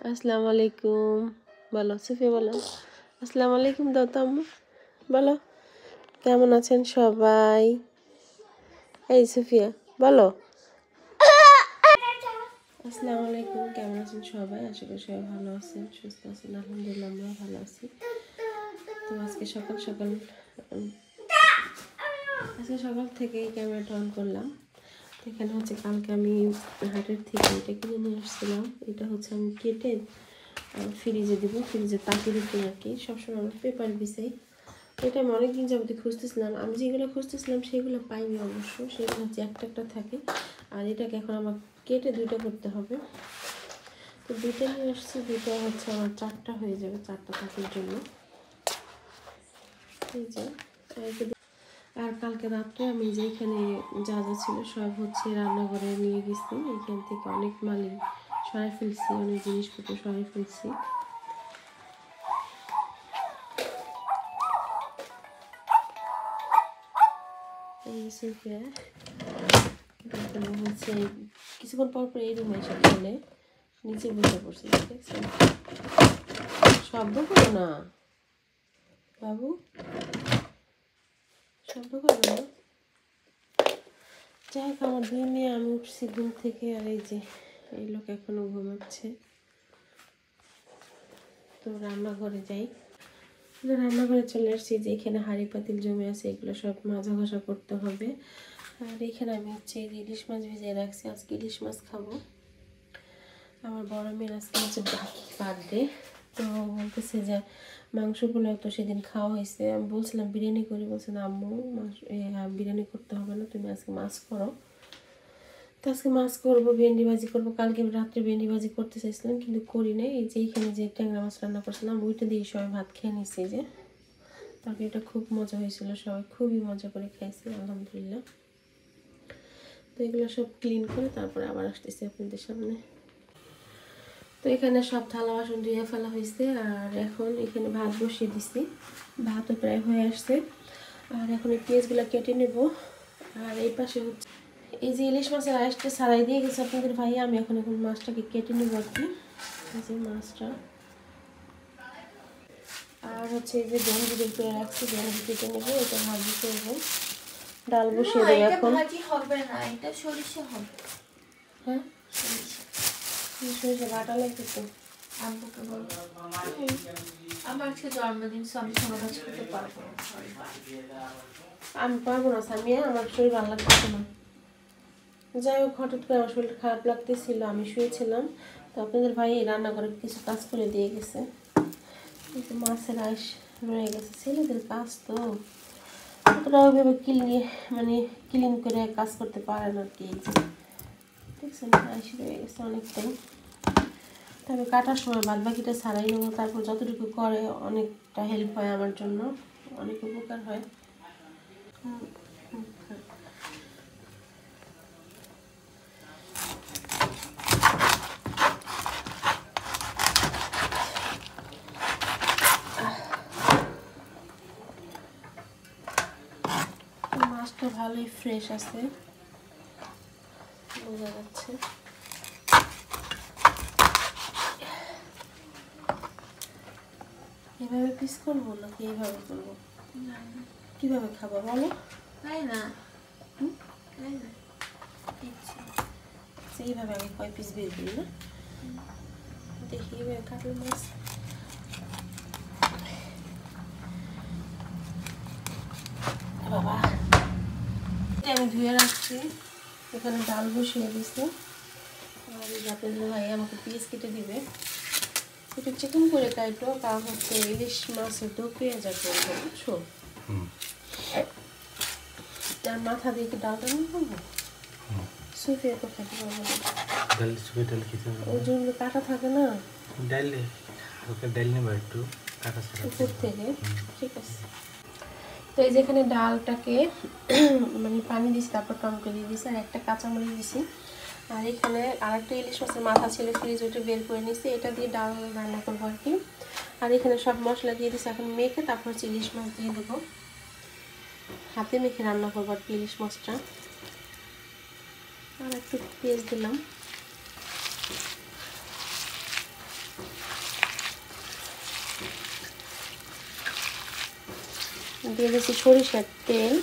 আসসালামু আলাইকুম। বলো সুফিয়া, বলো আসসালামু আলাইকুম। দাও তো আম্মু, বলো কেমন আছেন সবাই। এই সুফিয়া বলো আসসালামু আলাইকুম। কেমন আছেন সবাই? আশা করি সবাই ভালো আছেন, সুস্থ আছেন। আলহামদুলিল্লাহ আমরাও ভালো আছি। তো আজকে সকাল সকাল থেকেই ক্যামেরাটা অন করলাম। এখানে হচ্ছে কালকে আমি হাটের থেকে এটা কিনে নিয়ে আসছিলাম। এটা হচ্ছে আমি কেটে ফ্রিজে দিব, ফ্রিজে তাকের উপরে আর কি। সবসময় আমার পেপার বিছাই। এটা আমি অনেকদিন যাবতীয় খুঁজতেছিলাম। আমি যেগুলো খুঁজতেছিলাম সেগুলো পাইনি অবশ্য, সেগুলো হচ্ছে একটা একটা থাকে। আর এটাকে এখন আমার কেটে দুইটা করতে হবে। তো দুইটা নিয়ে আসছি, দুইটা হচ্ছে আমার চারটা হয়ে যাবে, চারটা তাকের জন্য। এই যে আর কালকে রাত্রে আমি যেখানে যা যা ছিল সব হচ্ছে রান্নাঘরে নিয়ে গেছি। এখান থেকে অনেক মালই সরাই ফেলছি, অনেক জিনিসপত্র সরাই ফেলছি। এই সুফিয়া হচ্ছে কিছুক্ষণ পর পর এই রুমে এসে বলে নিচে বসে পড়ছে, দেখছেন? শব্দ করো না বাবু, শব্দ করো না। যাই হোক, আমার দুই মেয়ে, আমি উঠছি ঘুম থেকে, আর এই যে এই লোক এখনো ঘুমাচ্ছে। তো রান্নাঘরে যাই। রান্নাঘরে চলে আসছি। যে এখানে হাঁড়ি পাতিল জমে আছে, এগুলো সব মাজা ঘষা করতে হবে। আর এখানে আমি হচ্ছে ইলিশ মাছ ভিজিয়ে রাখছি, আজকে ইলিশ মাছ খাবো। আমার বড় মেয়ের আজকে হচ্ছে বার্থডে। তো বলতেছে যে মাংস পোলাও তো সেদিন খাওয়া হয়েছে। আমি বলছিলাম বিরিয়ানি করি, বলছে না আম্মু বিরিয়ানি করতে হবে না, তুমি আজকে মাছ করো। তো আজকে মাছ করবো, ভেন্ডি ভাজি করবো। কালকে রাত্রে ভেন্ডি ভাজি করতে চাইছিলাম কিন্তু করি নাই। এই যে এইখানে যে ট্যাংরা মাছ রান্না করছিলাম ওইটা দিয়ে সবাই ভাত খেয়ে নিচ্ছে। যে তরকারিটা খুব মজা হয়েছিল, সবাই খুবই মজা করে খাইছে আলহামদুলিল্লাহ। তো এগুলো সব ক্লিন করে তারপরে আবার আসতেছি আপনাদের সামনে। তো এখানে সব থালা বাসন ধুয়ে ফেলা হয়েছে। আর এখন এখানে ভাত বসিয়ে দিছি, ভাতও প্রায় হয়ে আসছে। আর এখন এই পেঁয়াজগুলো কেটে নেব। আর এই পাশে হচ্ছে এই যে ইলিশ মাছের আইসটা ছাড়াই দিয়ে গেছে আপনাদের ভাই। আমি এখন মাছটাকে কেটে নেব আর কি। এই যে মাছটা, আর হচ্ছে এই যে ভেন্ডি বের করে রাখছি, ভেন্ডি কেটে নেবো। এটা ভাজি করবো, ডাল বসিয়ে দেবো এখন। ভাজি হবে না, এটা সরিষা হবে। হ্যাঁ, সরিষা বাটা লাগবে তো। আব্বুকে বলবো আমার আজকে জন্মদিন, আমি সময় কাজ করতে পারবো না। আমি পারবো না সামিয়া, আমার শরীর ভালো লাগতেছে না। যাই হোক, হঠাৎ করে আমার শরীর খারাপ লাগতেছিল, আমি শুয়েছিলাম। তো আপনাদের ভাই রান্না করে কিছু কাজ করে দিয়ে গেছে। মাছের আইস রয়ে গেছে, ছেলেদের কাজ তো অতটা ওইভাবে ক্লিন করে কাজ করতে পারে না আর কি। দেখছেন আইস রয়ে গেছে অনেকটাই। তবে কাটার সময় বাদ বাকিটা ছাড়াই নেবো, তারপর যতটুকু করে অনেকটা হেল্প হয় আমার জন্য, অনেক উপকার হয়। মাছটা ভালোই ফ্রেশ আছে, বোঝা যাচ্ছে। এভাবে পিস করবো নাকি এইভাবে করবো? কিভাবে খাবো বলো? তাই না, এইভাবে আমি কয় পিস বের করি না, দেখি এইভাবে কাটলো মাছ। বাবা, আমি ধুয়ে রাখছি, এখানে ডাল বসিয়ে দিচ্ছি। আর আপনাদের ভাই আমাকে পিস কেটে দিবে। একটু চিকেন করে কাটো, কারণ হচ্ছে ইলিশ মাছের দো পেঁয়াজ করবো, বুঝছো? তার মাথা দিয়ে কি ডালটা নিয়ে করবো? সুফিয়া তো খেতে পারবো না, ওই জন্য কাটা থাকে না ডাইলে হালকা ডাইল নেবা একটু কাটা ছাড়া উপর থেকে। ঠিক আছে, তো এই যেখানে ডালটাকে পানি দিয়েছি, তারপর টমেটো দিয়ে দিয়েছি, আর একটা কাঁচামরিচ দিয়েছি। আর এখানে আরেকটা ইলিশ মাছের মাথা ছিল ফ্রিজ, ওটা বের করে নিয়েছি, এটা দিয়ে ডাল রান্না করবো আর কি। আর এখানে সব মশলা দিয়ে দিয়েছি, এখন মেখে তারপর হচ্ছে ইলিশ মাছ দিয়ে দেবো। হাতে মেখে রান্না করবো আর কি ইলিশ মাছটা। আর একটু পেঁয়াজ দিলাম। দিয়ে দিয়েছি সরিষার তেল,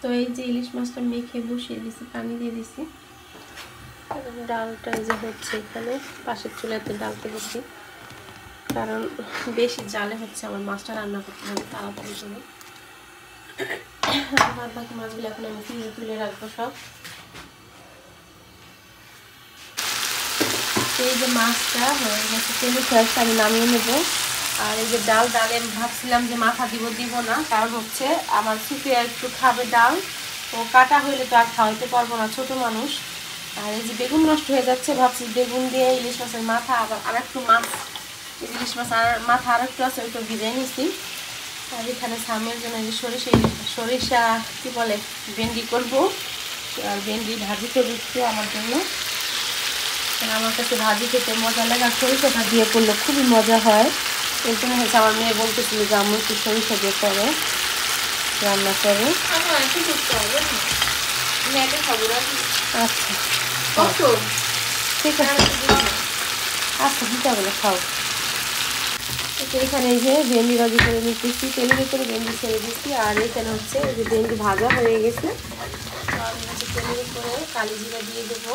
তো এই যে ইলিশ মাছটা মেখে বসিয়ে দিছি, পানি দিয়ে দিছি। ডালটা এই যে হচ্ছে এখানে পাশের চুলাতে ডালতে দিছি, কারণ বেশি জালে হচ্ছে আমার মাছটা রান্না করতে হবে তাড়াতাড়ি করে। বাদ বাকি মাছগুলো এখন আমি তুলে রাখবো সব। এই যে মাছটা হয়ে গেছে, তেলে ফেরত আমি নামিয়ে নেবো। আর এই যে ডালে আমি ভাবছিলাম যে মাথা দিব না, কারণ হচ্ছে আমার সুফিয়া একটু খাবে ডাল, ও কাটা হইলে তো আর খাওয়াইতে পারবো না, ছোট মানুষ। আর এই যে বেগুন নষ্ট হয়ে যাচ্ছে, ভাবছি বেগুন দিয়ে ইলিশ মাছের মাথা, আবার আর একটু মাছ, ইলিশ মাছ আর মাথা আর একটু আছে, ওইটা ভিজিয়ে নিছি। আর এখানে সামের জন্য যে সরিষা কি বলে ভেন্ডি করবো, আর ভেন্ডি ভাজি করে দিচ্ছি আমার জন্য। আমার কাছে ভাজি খেতে মজা লাগে, আর সরিষাটা দিয়ে করলে খুবই মজা হয়। এর জন্য হচ্ছে আমার মেয়ে বলতেছিল যে আম্মু একটু সরিষা দিয়ে করে রান্না করে। আচ্ছা ঠিক আছে, আচ্ছা দিতে বলে খাও। এখানে এই যে ভেন্ডি ভাজি করে নিতেছি, তেলের উপরে ভেন্ডি ছেড়ে দিচ্ছি। আর এখানে হচ্ছে এই যে ভেন্ডি ভাজা হয়ে গেছে, তো আমি হচ্ছে তেলের উপরে কালি জিরা দিয়ে দেবো,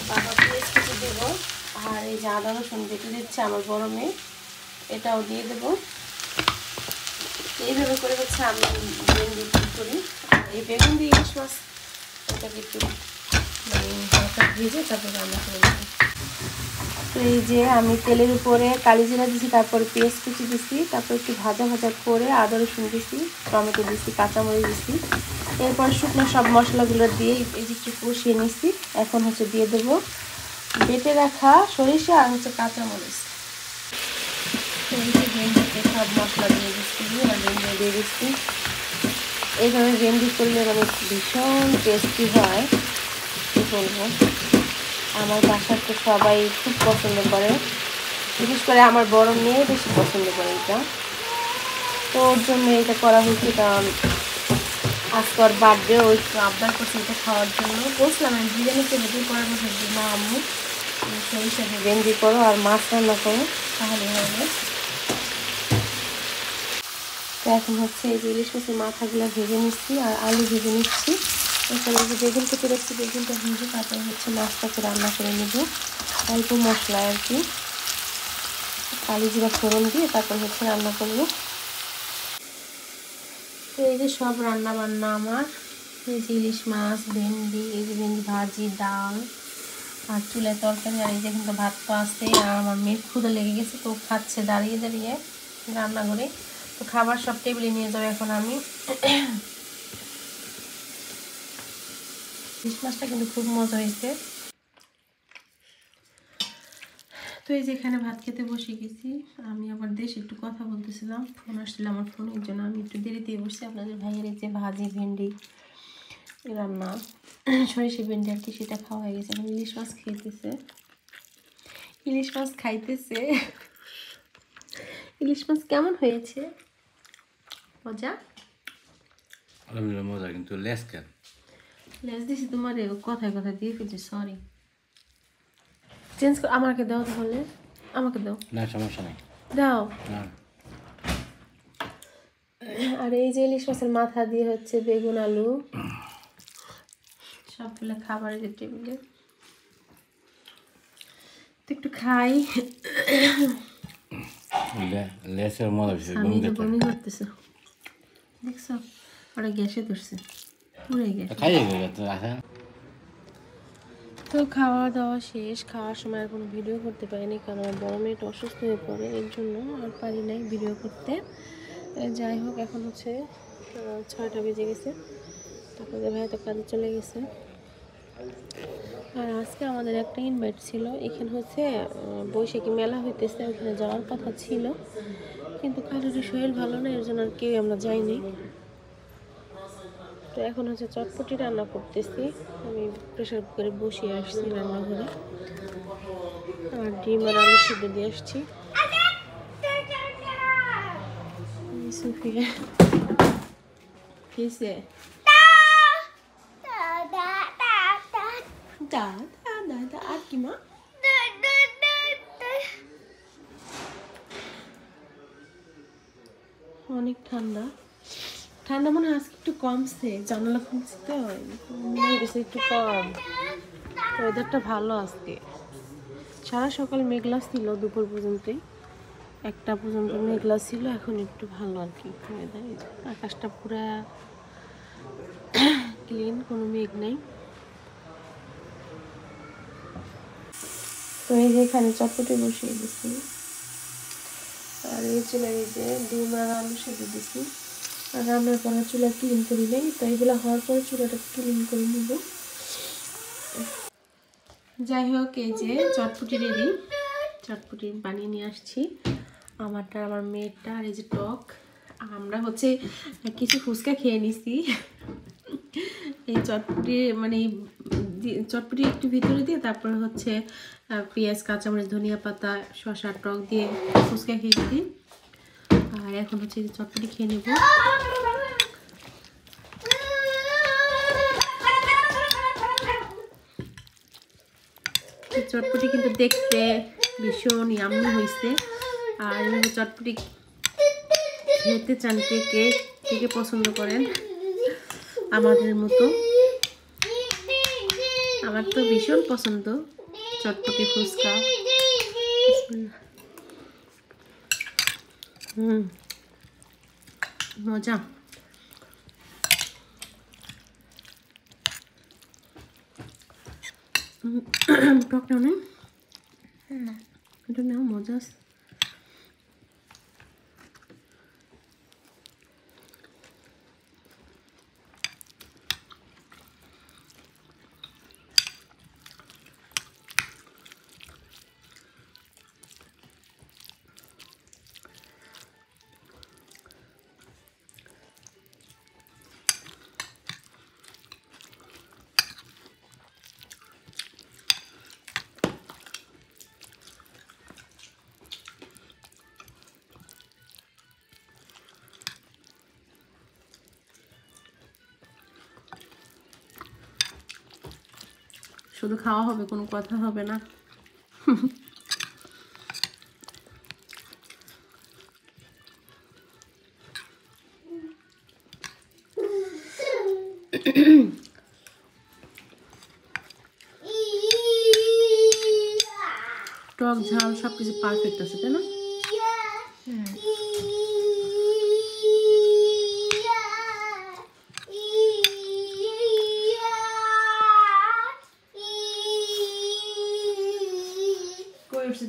তারপর পেঁয়াজ কুচি দেবো, আর এই যে আদা রসুন বেটে দিচ্ছে আমার বড় মেয়ে, এটাও দিয়ে দেবো। এইভাবে করে হচ্ছে আমি ভেন্ডি করি। আর এই বেগুন দিয়ে ইলিশ মাছ ওটাকে একটু হালকা ভেজে তারপর রান্না করে দেবো। তো এই যে আমি তেলের উপরে কালি জিরা দিছি, তারপরে পেঁয়াজ কুচি দিছি, তারপর একটু ভাজা করে আদা রসুন দিছি, টমেটো দিছি, কাঁচামরিচ দিছি। এরপর শুকনো সব মশলাগুলো দিয়ে এই যে একটু কষিয়ে নিছি। এখন হচ্ছে দিয়ে দেবো বেটে রাখা সরিষা আর হচ্ছে কাঁচামরিচ। ভেন্ডিতে সব মশলা দিয়ে দিচ্ছি আর ভেন্ডি দিয়ে দিচ্ছি। এইভাবে ভেন্ডি করলে মানে ভীষণ টেস্টি হয়, কী বলবো। আমার বাসার তো সবাই খুব পছন্দ করে, বিশেষ করে আমার বড় মেয়ে বেশি পছন্দ করে এটা, তো ওর জন্য এটা করা হয়েছে। কারণ আজকে ওর বার্থডে, ওই আবদার করছে এটা খাওয়ার জন্য। বলছিলাম আমি বিরিয়ানিতে রেডি করার বসে যে না আম্মু সরিষা দিয়ে ভেন্ডি করো আর মাছ রান্না করো, তাহলে হবে। তো এখন হচ্ছে এই যে ইলিশ মাছের মাথাগুলো ভেজে নিচ্ছি আর আলু ভেজে নিচ্ছি। এখানে যে বেগুন কেটে রাখছি, বেগুনটা ভেজে তারপরে হচ্ছে মাছটাকে রান্না করে নেব অল্প মশলায় আর কি, কালি জিরা ফোড়ন দিয়ে তারপর হচ্ছে রান্না করবো। তো এই যে সব রান্না বান্না আমার, এই যে ইলিশ মাছ, ভেন্ডি, এই যে ভেন্ডি ভাজি, ডাল আর চুলায় তরকারি, আর এই যে কিন্তু ভাত তো আসছে। আর আমার মেয়ের ক্ষুধা লেগে গেছে, তো খাচ্ছে দাঁড়িয়ে দাঁড়িয়ে রান্না করে। তো খাবার সব টেবিলে নিয়ে যাবো এখন আমি। ইলিশ মাছটা কিন্তু খুব মজা হয়েছে। তো এই যে এখানে ভাত খেতে বসে গেছি। আমি আবার দেশে একটু কথা বলতেছিলাম, ফোন আসছিল আমার ফোনের জন্য, আমি একটু দেরিতে বসছি। আপনাদের ভাইয়ের এই যে ভাজি ভেন্ডি রান্না, সরিষা ভেন্ডি আর কি, সেটা খাওয়া হয়ে গেছে। এখন ইলিশ মাছ খাইতেছে, ইলিশ মাছ খাইতেছে। ইলিশ মাছ কেমন হয়েছে? মজা? মজা, কিন্তু লেস কেন? লেস দিছি তোমার, কথায় কথায় দিয়ে ফেলছি, সরি। চেঞ্জ করে আমাকে দাও তাহলে, আমাকে দাও। না সমস্যা নেই, দাও। না। আর এই যে ইলিশ মাছের মাথা দিয়ে হচ্ছে বেগুন আলু সবগুলো খাবারের যে টেবিলে, তো একটু খাই। লেসের মজা বেশি। আমি যে বমি করতেছে দেখছো, ওরা গ্যাসে ধরছে পুরে গেছে। খাইয়ে গেছে। তো খাওয়া দাওয়া শেষ। খাওয়ার সময় আর কোনো ভিডিও করতে পারিনি, কারণ আমার বড় মেয়েটা অসুস্থ হয়ে পড়ে, এর জন্য আর পারি নাই ভিডিও করতে। যাই হোক, এখন হচ্ছে 6টা বেজে গেছে, তারপরে ভাই তো কাজে চলে গেছে। আর আজকে আমাদের একটা ইনভাইট ছিল, এখানে হচ্ছে বৈশাখী মেলা হইতেছে, ওখানে যাওয়ার কথা ছিল, কিন্তু কারোরই শরীর ভালো না, এর জন্য আর কেউ আমরা যাইনি। তো এখন হচ্ছে চটপটি রান্না করতেছি, আমি প্রেশার কুকারে বসিয়ে আসছি রান্নাঘরে, আর ডিম আর আলু সিদ্ধ দিয়ে আসছি। সুফিয়া কিসে আর কি মা? অনেক ঠান্ডা ঠান্ডা মনে হয় আজকে একটু কমছে, জানালা খুলছে তো মনে হয়েছে একটু কম, ওয়েদারটা ভালো আজকে। সারা সকাল মেঘলা ছিল, দুপুর পর্যন্তই 1টা পর্যন্ত মেঘলা ছিল, এখন একটু ভালো আর কি ওয়েদার। আকাশটা পুরা ক্লিন, কোনো মেঘ নেই। তো এই যে এখানে চটপটি বসিয়ে দিচ্ছি, আর এই চুলায় এই যে ডিম আর আলু সেদ্ধ দিচ্ছি। আর রান্নার পরে চুলা ক্লিন করি নেই, তো এগুলো হওয়ার পরে চুলাটা ক্লিন করে নিব। যাই হোক, এই যে চটপটি রেডি, চটপটি বানিয়ে নিয়ে আসছি আমারটা, আমার মেয়েরটা। আর এই যে টক, আমরা হচ্ছে কিছু ফুচকা খেয়ে নিছি এই চটপটি মানে চটপটি একটু ভিতরে দিয়ে, তারপরে হচ্ছে পেঁয়াজ, কাঁচামরিচ, ধনিয়া পাতা, শসা, টক দিয়ে ফুচকা খেয়েছি। আর এখন হচ্ছে চটপটি খেয়ে নেব। চটপটি কিন্তু দেখতে ভীষণ ইয়াম্মি হয়েছে। আর এইভাবে চটপটি খেতে চান কে কে পছন্দ করেন আমাদের মতো? আমার তো ভীষণ পছন্দ চটপটি ফুচকা। মজা। টক নাও না, এটা নাও, মজা আছে। শুধু খাওয়া হবে, কোনো কথা হবে না। টক ঝাল সবকিছু পারফেক্ট আছে, তাই না?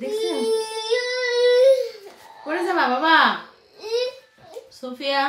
দেখছেন করে যাবা বাবা সোফিয়া?